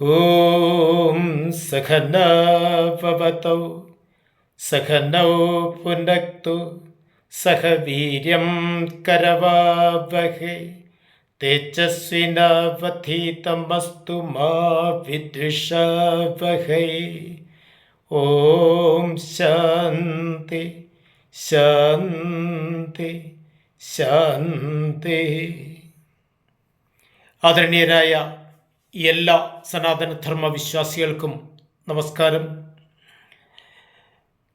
ഓം സഖനവവതൗ സഖനൗ പുനക്തു സഹ വീര്യം കരവാവഹൈ തേജസ്വിനാവധീതമസ്തു മാ വിദ്വിഷാവഹൈ. ഓം ശാന്തി ശാന്തി ശാന്തി. ആദരണീയരായ എല്ലാ സനാതനധർമ്മ വിശ്വാസികൾക്കും നമസ്കാരം.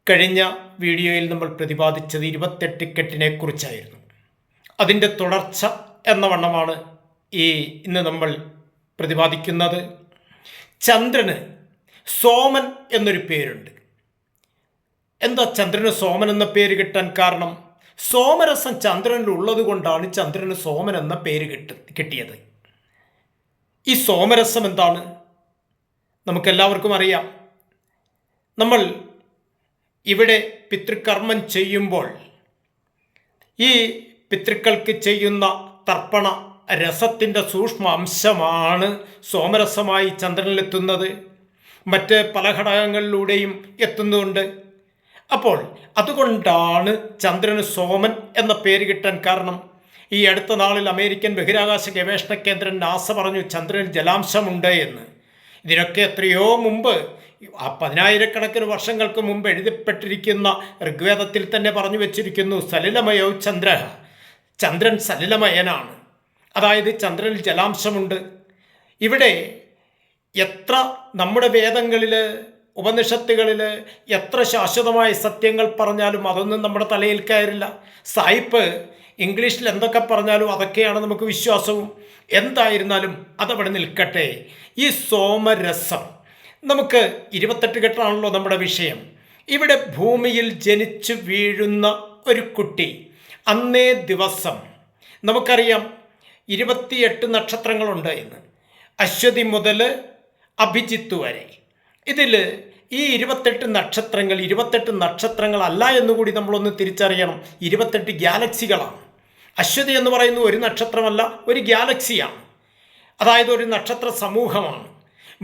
കഴിഞ്ഞ വീഡിയോയിൽ നമ്മൾ പ്രതിപാദിച്ചത് 28 കെട്ടിനെ കുറിച്ചായിരുന്നു. അതിൻ്റെ തുടർച്ച എന്ന വണ്ണമാണ് ഇന്ന് നമ്മൾ പ്രതിപാദിക്കുന്നത്. ചന്ദ്രന് സോമൻ എന്നൊരു പേരുണ്ട്. എന്താ ചന്ദ്രന് സോമൻ എന്ന പേര് കിട്ടാൻ കാരണം? സോമരസം ചന്ദ്രനിൽ ഉള്ളത് കൊണ്ടാണ് ചന്ദ്രന് സോമൻ എന്ന പേര് കിട്ടിയത്. ഈ സോമരസം എന്താണ്? നമുക്കെല്ലാവർക്കും അറിയാം. നമ്മൾ ഇവിടെ പിതൃകർമ്മം ചെയ്യുമ്പോൾ ഈ പിതൃക്കൾക്ക് ചെയ്യുന്ന തർപ്പണ രസത്തിൻ്റെ സൂക്ഷ്മ അംശമാണ് സോമരസമായി ചന്ദ്രനിലെത്തുന്നത്. മറ്റ് പല ഘടകങ്ങളിലൂടെയും എത്തുന്നുണ്ട്. അപ്പോൾ അതുകൊണ്ടാണ് ചന്ദ്രന് സോമൻ എന്ന പേര് കിട്ടാൻ കാരണം. ഈ അടുത്ത നാളിൽ അമേരിക്കൻ ബഹിരാകാശ ഗവേഷണ കേന്ദ്രം നാസ പറഞ്ഞു ചന്ദ്രനിൽ ജലാംശമുണ്ട് എന്ന്. ഇതിനൊക്കെ എത്രയോ മുമ്പ്, 10,000-കണക്കിന് വർഷങ്ങൾക്ക് മുമ്പ് എഴുതപ്പെട്ടിരിക്കുന്ന ഋഗ്വേദത്തിൽ തന്നെ പറഞ്ഞു വച്ചിരിക്കുന്നു, സലിലമയോ ചന്ദ്ര, ചന്ദ്രൻ സലിലമയനാണ്. അതായത് ചന്ദ്രനിൽ ജലാംശമുണ്ട്. ഇവിടെ എത്ര നമ്മുടെ വേദങ്ങളിൽ, ഉപനിഷത്തുകളിൽ എത്ര ശാശ്വതമായ സത്യങ്ങൾ പറഞ്ഞാലും അതൊന്നും നമ്മുടെ തലയിൽ കയറില്ല. സായിപ്പ് ഇംഗ്ലീഷിൽ എന്തൊക്കെ പറഞ്ഞാലും അതൊക്കെയാണ് നമുക്ക് വിശ്വാസവും. എന്തായിരുന്നാലും അതവിടെ നിൽക്കട്ടെ. ഈ സോമരസം നമുക്ക് 28 കെട്ടാണല്ലോ നമ്മുടെ വിഷയം. ഇവിടെ ഭൂമിയിൽ ജനിച്ചു വീഴുന്ന ഒരു കുട്ടി അന്നേ ദിവസം, നമുക്കറിയാം 28 നക്ഷത്രങ്ങളുണ്ട് എന്ന്, അശ്വതി മുതൽ അഭിജിത്ത് വരെ. ഇതിൽ ഈ 28 നക്ഷത്രങ്ങൾ 28 നക്ഷത്രങ്ങളല്ല എന്നുകൂടി നമ്മളൊന്ന് തിരിച്ചറിയണം. 28 ഗാലക്സികളാണ്. അശ്വതി എന്ന് പറയുന്ന ഒരു നക്ഷത്രമല്ല, ഒരു ഗാലക്സിയാണ്. അതായത് ഒരു നക്ഷത്ര സമൂഹമാണ്.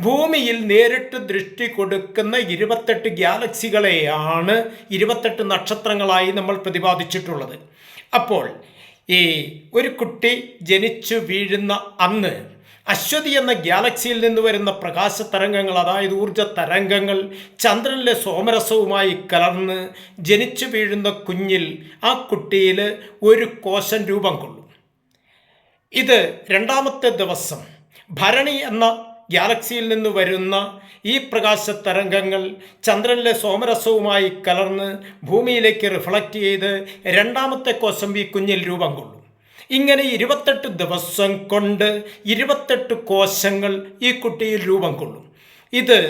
ഭൂമിയിൽ നേരിട്ട് ദൃഷ്ടി കൊടുക്കുന്ന 28 ഗാലക്സികളെയാണ് 28 നക്ഷത്രങ്ങളായി നമ്മൾ പ്രതിപാദിച്ചിട്ടുള്ളത്. അപ്പോൾ ഈ ഒരു കുട്ടി ജനിച്ചു വീഴുന്ന അന്ന് അശ്വതി എന്ന ഗാലക്സിയിൽ നിന്ന് വരുന്ന പ്രകാശ തരംഗങ്ങൾ, അതായത് ഊർജ തരംഗങ്ങൾ ചന്ദ്രനിലെ സോമരസവുമായി കലർന്ന് ജനിച്ചു വീഴുന്ന കുഞ്ഞിൽ, ആ കുട്ടിയിൽ ഒരു കോശം രൂപം കൊള്ളും. ഇത് 2-ാമത്തെ ദിവസം ഭരണി എന്ന ഗാലക്സിയിൽ നിന്ന് വരുന്ന ഈ പ്രകാശ തരംഗങ്ങൾ ചന്ദ്രനിലെ സോമരസവുമായി കലർന്ന് ഭൂമിയിലേക്ക് റിഫ്ലക്റ്റ് ചെയ്ത് 2-ാമത്തെ കോശം ഈ കുഞ്ഞിൽ രൂപം കൊള്ളും. ഇങ്ങനെ 28 ദിവസം കൊണ്ട് 28 കോശങ്ങൾ ഈ കുട്ടിയിൽ രൂപം കൊള്ളും. ഇത്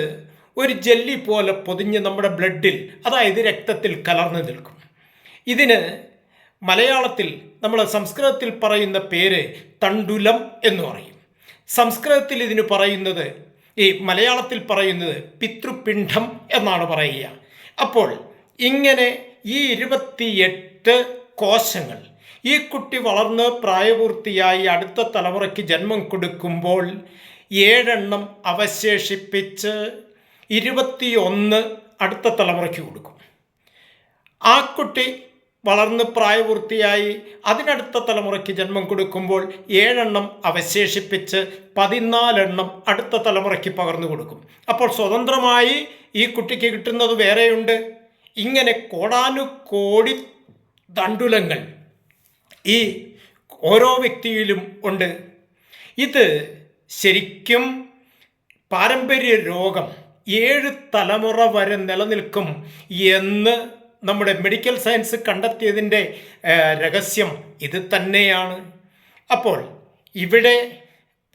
ഒരു ജെല്ലി പോലെ പൊതിഞ്ഞ് നമ്മുടെ ബ്ലഡിൽ, അതായത് രക്തത്തിൽ കലർന്നു നിൽക്കും. ഇതിന് മലയാളത്തിൽ, നമ്മൾ സംസ്കൃതത്തിൽ പറയുന്ന പേര് തണ്ടുലം എന്ന് പറയും. സംസ്കൃതത്തിൽ ഇതിന് പറയുന്നത്, ഈ മലയാളത്തിൽ പറയുന്നത് പിതൃപിണ്ഡം എന്നാണ് പറയുക. അപ്പോൾ ഇങ്ങനെ ഈ 28 കോശങ്ങൾ ഈ കുട്ടി വളർന്ന് പ്രായപൂർത്തിയായി അടുത്ത തലമുറയ്ക്ക് ജന്മം കൊടുക്കുമ്പോൾ 7 അവശേഷിപ്പിച്ച് 21 അടുത്ത തലമുറയ്ക്ക് കൊടുക്കും. ആ കുട്ടി വളർന്ന് പ്രായപൂർത്തിയായി അതിനടുത്ത തലമുറയ്ക്ക് ജന്മം കൊടുക്കുമ്പോൾ 7 അവശേഷിപ്പിച്ച് 14 അടുത്ത തലമുറയ്ക്ക് പകർന്നു കൊടുക്കും. അപ്പോൾ സ്വതന്ത്രമായി ഈ കുട്ടിക്ക് കിട്ടുന്നത് വേറെയുണ്ട്. ഇങ്ങനെ കോടാനുകോടി തണ്ടുലങ്ങൾ ഈ ഓരോ വ്യക്തിയിലും ഉണ്ട്. ഇത് ശരിക്കും പാരമ്പര്യ രോഗം 7 തലമുറ വരെ നിലനിൽക്കും എന്ന് നമ്മുടെ മെഡിക്കൽ സയൻസ് കണ്ടെത്തിയതിൻ്റെ രഹസ്യം ഇത് തന്നെയാണ്. അപ്പോൾ ഇവിടെ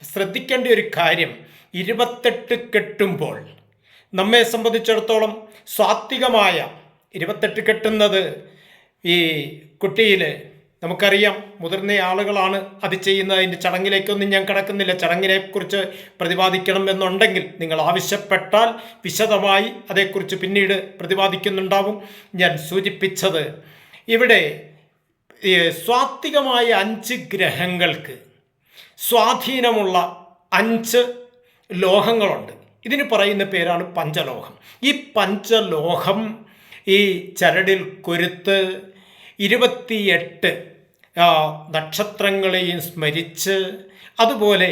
ശ്രദ്ധിക്കേണ്ട ഒരു കാര്യം, 28 കെട്ടുമ്പോൾ നമ്മെ സംബന്ധിച്ചിടത്തോളം സാത്വികമായ 28 കെട്ടുന്നത് ഈ കുട്ടിയിൽ, നമുക്കറിയാം മുതിർന്ന ആളുകളാണ് അത് ചെയ്യുന്നത്. അതിൻ്റെ ചടങ്ങിലേക്കൊന്നും ഞാൻ കടക്കുന്നില്ല. ചടങ്ങിനെക്കുറിച്ച് പ്രതിപാദിക്കണം എന്നുണ്ടെങ്കിൽ നിങ്ങൾ ആവശ്യപ്പെട്ടാൽ വിശദമായി അതേക്കുറിച്ച് പിന്നീട് പ്രതിപാദിക്കുന്നുണ്ടാവും. ഞാൻ സൂചിപ്പിച്ചത് ഇവിടെ സ്വാത്വികമായ 5 ഗ്രഹങ്ങൾക്ക് സ്വാധീനമുള്ള 5 ലോഹങ്ങളുണ്ട്. ഇതിന് പറയുന്ന പേരാണ് പഞ്ചലോഹം. ഈ പഞ്ചലോഹം ഈ ചരടിൽ കൊരുത്ത് 28 നക്ഷത്രങ്ങളെയും സ്മരിച്ച്, അതുപോലെ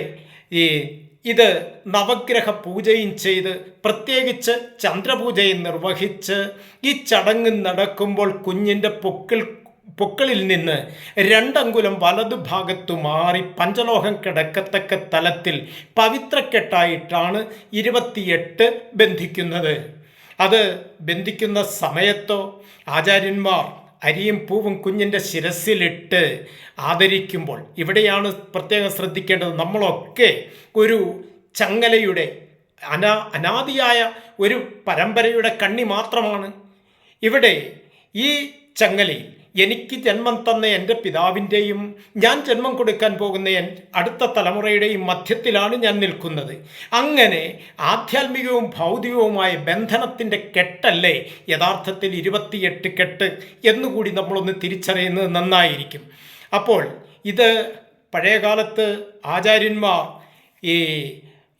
ഇത് നവഗ്രഹ പൂജയും ചെയ്ത്, പ്രത്യേകിച്ച് ചന്ദ്രപൂജയും നിർവഹിച്ച്, ഈ ചടങ്ങ് നടക്കുമ്പോൾ കുഞ്ഞിൻ്റെ പൊക്കിളിൽ നിന്ന് 2 അങ്കുലം വലതുഭാഗത്തു മാറി പഞ്ചലോഹം കിടക്കത്തക്ക തലത്തിൽ പവിത്രക്കെട്ടായിട്ടാണ് 28 ബന്ധിക്കുന്നത്. അത് ബന്ധിക്കുന്ന സമയത്തോ ആചാര്യന്മാർ അരിയും പൂവും കുഞ്ഞിൻ്റെ ശിരസിലിട്ട് ആദരിക്കുമ്പോൾ, ഇവിടെയാണ് പ്രത്യേകം ശ്രദ്ധിക്കേണ്ടത്. നമ്മളൊക്കെ ഒരു ചങ്ങലയുടെ അനാദിയായ ഒരു പരമ്പരയുടെ കണ്ണി മാത്രമാണ്. ഇവിടെ ഈ ചങ്ങലയിൽ എനിക്ക് ജന്മം തന്ന എൻ്റെ പിതാവിൻ്റെയും ഞാൻ ജന്മം കൊടുക്കാൻ പോകുന്ന അടുത്ത തലമുറയുടെയും മധ്യത്തിലാണ് ഞാൻ നിൽക്കുന്നത്. അങ്ങനെ ആധ്യാത്മികവും ഭൗതികവുമായ ബന്ധനത്തിൻ്റെ കെട്ടല്ലേ യഥാർത്ഥത്തിൽ 28 കെട്ട് എന്നുകൂടി നമ്മളൊന്ന് തിരിച്ചറിയുന്നത് നന്നായിരിക്കും. അപ്പോൾ ഇത് പഴയകാലത്ത് ആചാര്യന്മാർ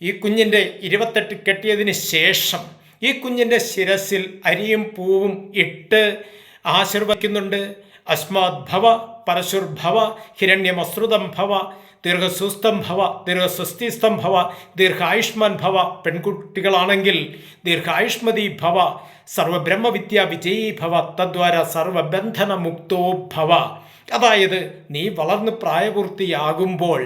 ഈ കുഞ്ഞിൻ്റെ 28 കെട്ടിയതിന് ശേഷം ഈ കുഞ്ഞിൻ്റെ ശിരസിൽ അരിയും പൂവും ഇട്ട് ആശീർവദിക്കുന്നുണ്ട്. അസ്മാത് ഭവ പരശുർഭവ ഹിരണ്യമസൃതം ഭവ ദീർഘസുസ്ഥം ഭവ ദീർഘസ്വസ്തിസ്ഥം ഭവ ദീർഘായുഷ്മാൻ ഭവ. പെൺകുട്ടികളാണെങ്കിൽ ദീർഘായുഷ്മതി ഭവ സർവബ്രഹ്മവിദ്യാ വിജയീ ഭവ തദ്വാര സർവബന്ധന മുക്തോ ഭവ. അതായത് നീ വളർന്ന് പ്രായപൂർത്തിയാകുമ്പോൾ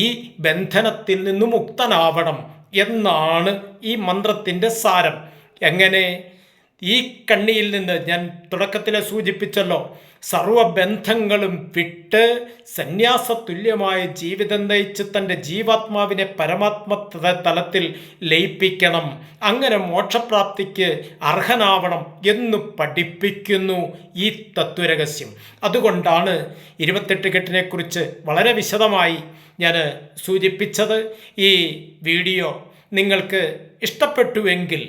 ഈ ബന്ധനത്തിൽ നിന്ന് മുക്തനാവണം എന്നാണ് ഈ മന്ത്രത്തിൻ്റെ സാരം. എങ്ങനെ? ഈ കണ്ണിയിൽ നിന്ന് ഞാൻ തുടക്കത്തിലെ സൂചിപ്പിച്ചല്ലോ, സർവബന്ധങ്ങളും വിട്ട് സന്യാസതുല്യമായ ജീവിതം നയിച്ച് തൻ്റെ ജീവാത്മാവിനെ പരമാത്മ തലത്തിൽ ലയിപ്പിക്കണം, അങ്ങനെ മോക്ഷപ്രാപ്തിക്ക് അർഹനാവണം എന്ന് പഠിപ്പിക്കുന്നു ഈ തത്വരഹസ്യം. അതുകൊണ്ടാണ് 28 കെട്ടിനെക്കുറിച്ച് വളരെ വിശദമായി ഞാൻ സൂചിപ്പിച്ചത്. ഈ വീഡിയോ നിങ്ങൾക്ക് ഇഷ്ടപ്പെട്ടുവെങ്കിൽ,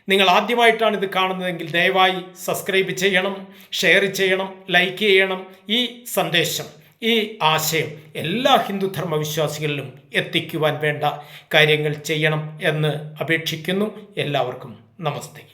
നിങ്ങൾ ആദ്യമായിട്ടാണ് ഇത് കാണുന്നതെങ്കിൽ ദയവായി സബ്സ്ക്രൈബ് ചെയ്യണം, ഷെയർ ചെയ്യണം, ലൈക്ക് ചെയ്യണം. ഈ സന്ദേശം, ഈ ആശയം എല്ലാ ഹിന്ദുധർമ്മ വിശ്വാസികളിലും എത്തിക്കുവാൻ വേണ്ട കാര്യങ്ങൾ ചെയ്യണം എന്ന് അപേക്ഷിക്കുന്നു. എല്ലാവർക്കും നമസ്തേ.